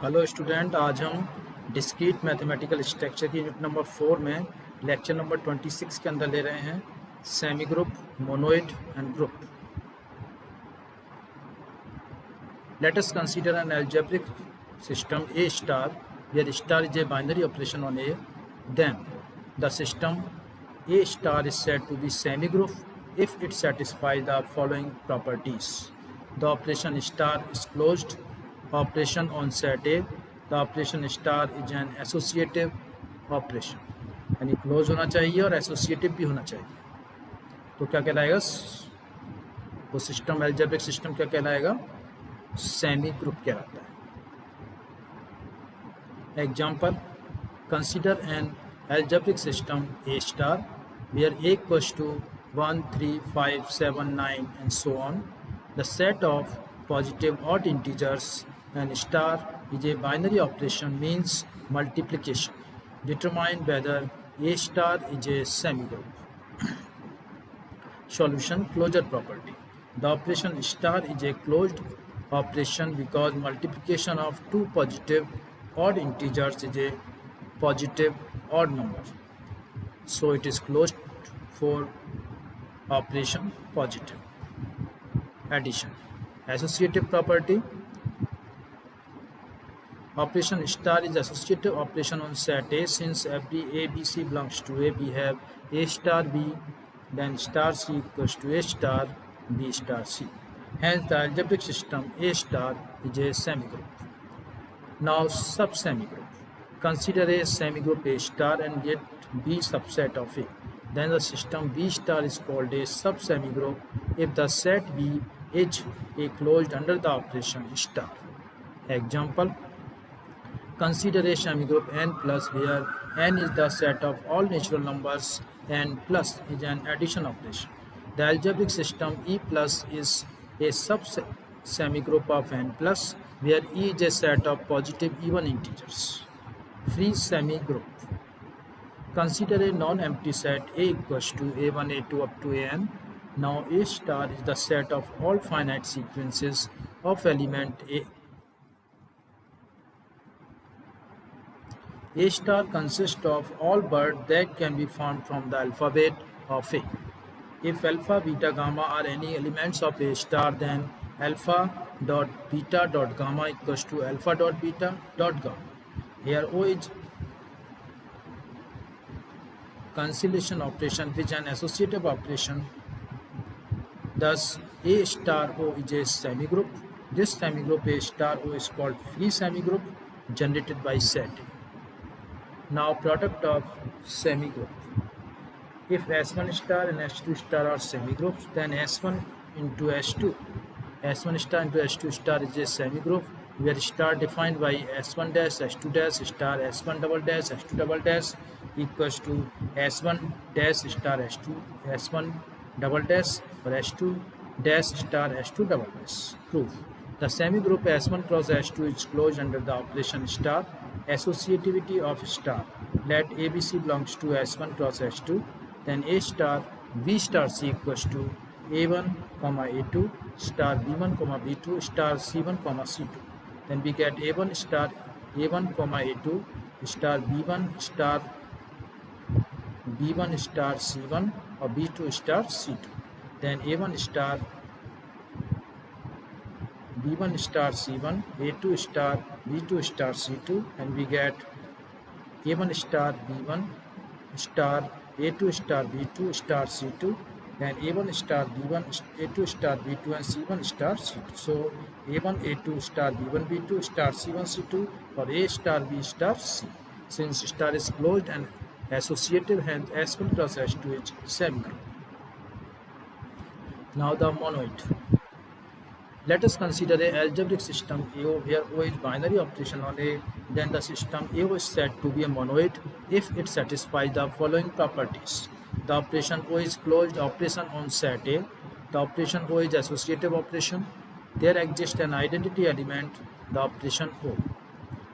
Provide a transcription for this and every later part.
Hello student, आज हम discrete mathematical structure की यूनिट नंबर 4 में लेक्चर नंबर 26 के अंदर ले रहे हैं semi group, monoid and group. Let us consider N algebraic system A star where star is a binary operation on A. Then the system A star is said to be semi group if it satisfies the following properties. The operation star is closed. Operation on set A. The operation star is an associative operation, यानी close होना चाहिए और associative भी होना चाहिए। तो क्या कहलाएगा वो सिस्टम, एल्जेब्रिक सिस्टम क्या कहलाएगा? सेमी ग्रुप कहलाता है। Example, consider an algebraic system A star where A equals to 1, 3, 5, 7, 9 and so on. The set of positive odd integers and star is a binary operation, means multiplication. Determine whether A star is a semigroup. Solution: closure property. The operation star is a closed operation because multiplication of two positive odd integers is a positive odd number, so it is closed for operation positive addition. Associative property. Operation star is associative operation on set A. Since every A, B, C belongs to A, we have A star B, then star C equals to A star B star C. Hence, the algebraic system A star is a semigroup. Now, sub-semigroup. Consider a semigroup A star and yet B subset of A. Then the system B star is called a sub-semigroup if the set B is a closed under the operation star. Example, consider a semigroup n plus where n is the set of all natural numbers and plus is an addition operation. The algebraic system E plus is a sub-semigroup of n plus where E is a set of positive even integers. Free semigroup. Consider a non-empty set A equals to A1, A2 up to An. Now A star is the set of all finite sequences of element A. A star consists of all birds that can be formed from the alphabet of A. If alpha, beta, gamma are any elements of A star, then alpha dot beta dot gamma equals to alpha dot beta dot gamma. Here O is cancellation operation, which is an associative operation. Thus, A star O is a semigroup. This semigroup A star O is called free semigroup generated by set A. Now, product of semigroup. If S1 star and S2 star are semigroups, then S1 into S2. S1 star into S2 star is a semigroup where star defined by S1 dash, S2 dash, star S1 double dash, S2 double dash equals to S1 dash star S2, S1 double dash or S2 dash star S2 double dash. Proof. The semigroup S1 cross S2 is closed under the operation star. Associativity of star. Let ABC belongs to S1 cross S2, then A star B star C equals to A1, A2 star B1, B2 star C1, C2. Then we get A1 star A1, A2 star B1 star B1 star C1 or B2 star C2. Then A1 star B1 star C1, A2 star B2 star C2, and we get A1 star B1 star A2 star B2 star C2, then A1 star B1 A2 star B2 and C1 star C2. So A1 A2 star B1 B2 star C1 C2 or A star B star C. Since star is closed and associative, hence S1 plus S2 is semigroup. Now the monoid. Let us consider a algebraic system AO where O is binary operation on A. Then the system AO is said to be a monoid if it satisfies the following properties. The operation O is closed operation on set A. The operation O is associative operation. There exists an identity element, the operation O.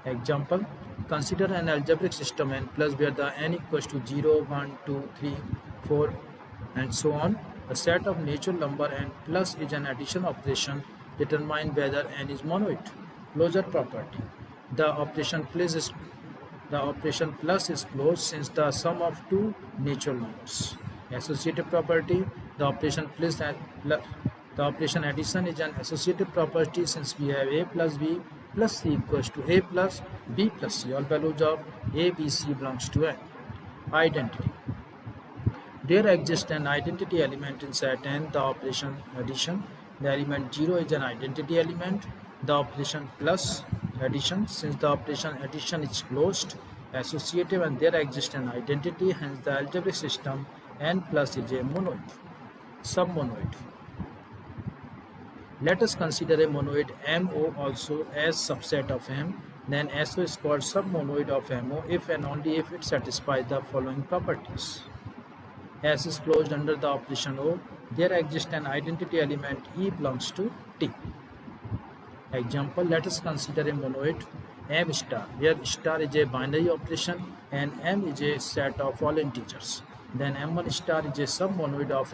Example, consider an algebraic system n plus where the n equals to 0, 1, 2, 3, 4 and so on. A set of natural number n plus is an addition operation. Determine whether n is monoid. Closure property. The operation plus is closed since the sum of two natural numbers. Associative property, the operation the operation addition is an associative property since we have a plus b plus c equals to a plus b plus c. All values of a, b, c belongs to n. Identity. There exists an identity element in set n, the operation addition. The element 0 is an identity element. The operation plus addition, since the operation addition is closed, associative, and there exists an identity, hence the algebraic system n plus is a monoid, submonoid. Let us consider a monoid MO also as subset of M. Then SO is called submonoid of MO if and only if it satisfies the following properties. S is closed under the operation O. There exists an identity element E belongs to T. Example, let us consider a monoid M star, where star is a binary operation and M is a set of all integers. Then M1 star is a submonoid of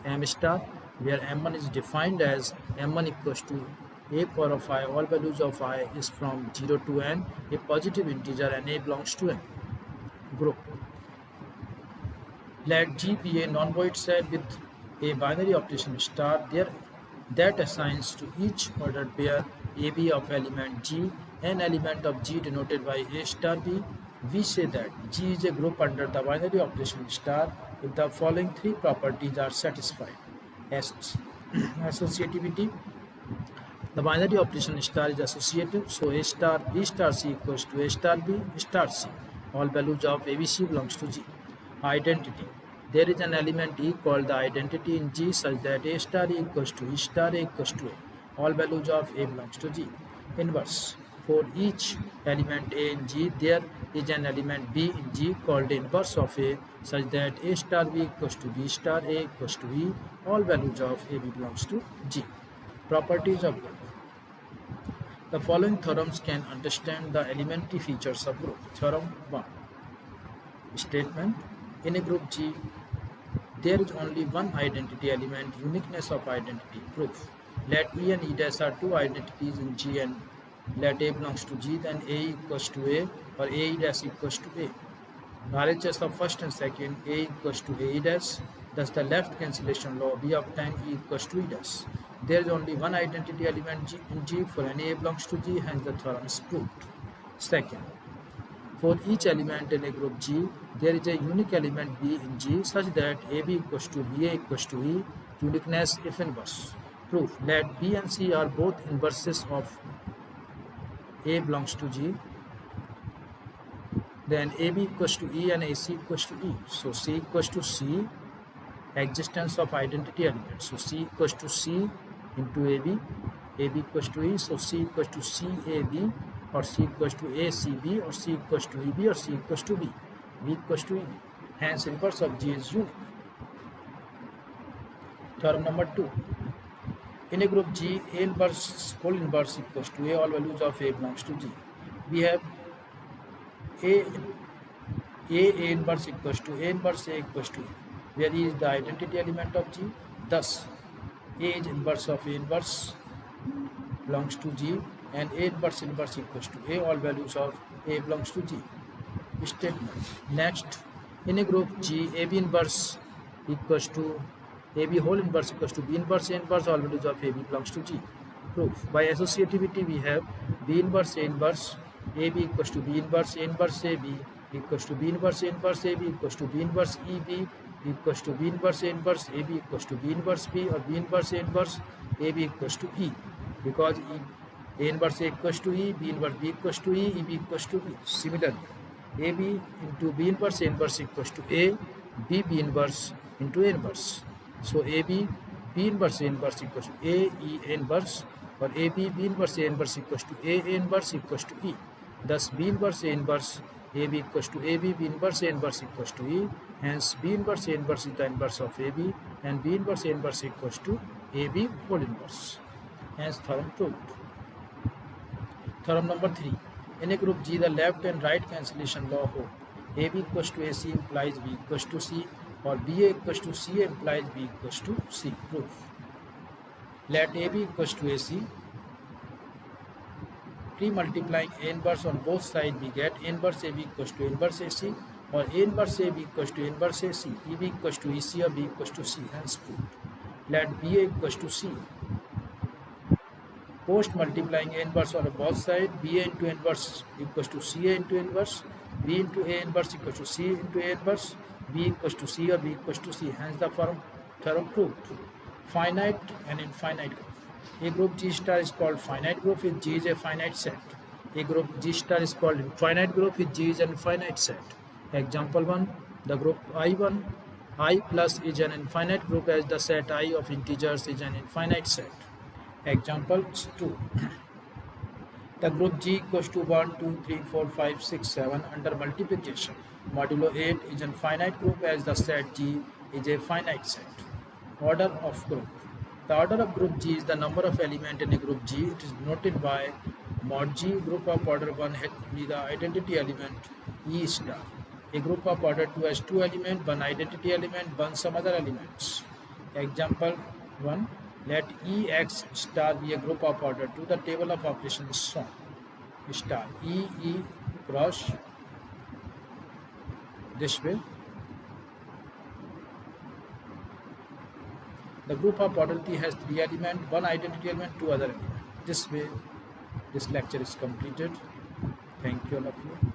M star, where M1 is defined as M1 equals to a power of I, all values of I is from 0 to n, a positive integer, and A belongs to n. Group. Let G be a non-void set with a binary operation star there that assigns to each ordered pair AB of element G an element of G denoted by A star B. We say that G is a group under the binary operation star if the following three properties are satisfied. Associativity. The binary operation star is associative, so A star B star C equals to A star B star C. All values of ABC belongs to G. Identity. There is an element E called the identity in G such that A star E equals to E star A equals to A. All values of A belongs to G. Inverse. For each element A in G, there is an element B in G called the inverse of A such that A star B equals to B star A equals to E. All values of AB belongs to G. Properties of group. The following theorems can understand the elementary features of group. Theorem 1. Statement. In a group G, there is only one identity element, uniqueness of identity. Proof. Let E and E dash are two identities in G and let A belongs to G, then A equals to A or A E dash equals to A. RHS of first and second, A equals to A E dash. Thus the left cancellation law, B obtain E equals to E dash. There is only one identity element in G for any A belongs to G, hence the theorem is proved. Second, for each element in a group G, there is a unique element B in G such that AB equals to BA equals to E, uniqueness if inverse. Proof. Let B and C are both inverses of A belongs to G, then AB equals to E and AC equals to E. So C equals to C, existence of identity element. So C equals to C into AB, AB equals to E, so C equals to CAB or C equals to ACB or C equals to EB or C equals to B, B equals to EB. Hence inverse of G is unique. Theorem number 2. In a group G, A inverse whole inverse equals to A, all values of A belongs to G. We have A inverse equals to A inverse A equals to A, where E is the identity element of G. Thus, A is inverse of A inverse belongs to G and A inverse equals to A, all values of A belongs to G. Statement. Next, in a group G, AB inverse equals to AB whole inverse equals to B inverse A inverse, all values of AB belongs to G. Proof. By associativity we have B inverse A inverse, AB equals to B inverse A inverse AB equals to B inverse A inverse AB equals to B inverse EB equals to B inverse A inverse AB equals to B inverse B or B inverse A inverse AB equals to E, because A inverse A equals to E, B inverse B equals to E, EB equals to B. Similarly, AB into B inverse A inverse equals to A, B inverse into A inverse. So AB B inverse A inverse equals to A, E A inverse, or AB B inverse A inverse equals to A inverse equals to E. Thus B inverse A inverse AB equals to AB, B inverse A inverse equals to E. Hence B inverse A inverse is the inverse of AB and B inverse A inverse equals to AB whole inverse. Hence theorem proved. Theorem number 3. In a group G, the left and right cancellation law hold. AB equals to AC implies B equals to C, or BA equals to CA implies B equals to C. Proof. Let AB equals to AC pre-multiplying A inverse on both sides, we get A inverse AB equals to inverse AC, or A inverse AB equals to inverse AC, EB equals to EC, or B equals to C. Hence proved. Let BA equals to C. Post multiplying A inverse on both sides, BA into inverse equals to CA into inverse, B into A inverse equals to C into A inverse, B equals to C, or B equals to C. Hence the theorem proved. Finite and infinite group. A group G star is called finite group if G is a finite set. A group G star is called infinite group if G is an infinite set. Example 1, the group I1, I plus is an infinite group as the set I of integers is an infinite set. Example 2, the group G equals to 1, 2, 3, 4, 5, 6, 7 under multiplication. Modulo 8 is an finite group as the set G is a finite set. Order of group. The order of group G is the number of elements in a group G. It is denoted by mod G. Group of order 1 has be the identity element E star. A group of order 2 has 2 elements, 1 identity element, 1 some other elements. Example 1. Let EX star be a group of order 2. The table of operations is shown. Star E cross this way. The group of order T has 3 elements, 1 identity element, 2 other elements. This way, this lecture is completed. Thank you all of you.